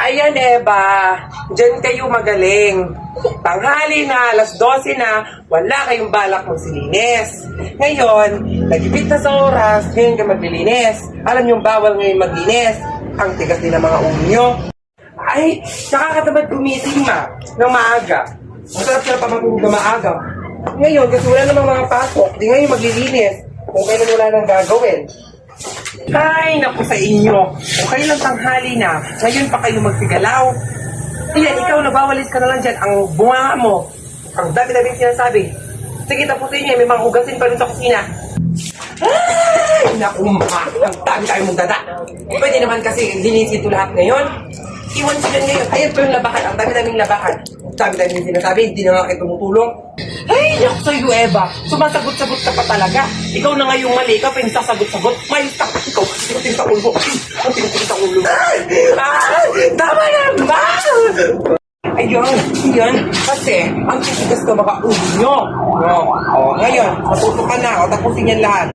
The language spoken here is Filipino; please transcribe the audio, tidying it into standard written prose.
Ayan, Eva. Diyan kayo magaling. Tanghali na, alas 12 na, wala kayong balak magsilinis. Ngayon, nagipit na sa oras, ngayon ka maglilinis. Alam nyo, bawal ngayon maglinis. Ang tigas din ng mga ulo nyo. Ay, nakakatamad gumising ng maaga. Masarap sila pa matulog na maaga. Ngayon, kasi wala namang mga pasok, di ngayon maglilinis. Kung kailan wala nang gagawin. Ay, naku sa inyo. Kung kayo lang tanghali na, ngayon pa kayo magsigalaw. Iyan, ikaw nabawalis ka na lang dyan. Ang bunga mo, ang dami-dami sinasabi. Sige, tapusin niya. May mga hugasin pa rin sa kusina. Ay, naku ma. Ang dami-dami mong dada. Pwede naman kasi linisin ito lahat ngayon. Iwan siya ngayon. Ayan po yung labahan. Ang dami-daming labahan. Ang dami-daming sinasabi. Hindi na nga kayo tumutulong. Ay, naku sa'yo, Eva. Sumasagot-sagot ka pa talaga. Ikaw na nga yung mali. Ikaw pa yung sasagot-sagot. May tak. Ikaw, tingin sa ulo. Ang tingin sa ulo. Tama na ba? Ayun. Kasi, ang titigas ka mga ulo nyo. Ngayon, matuto ka na. O, tapusin yan lahat.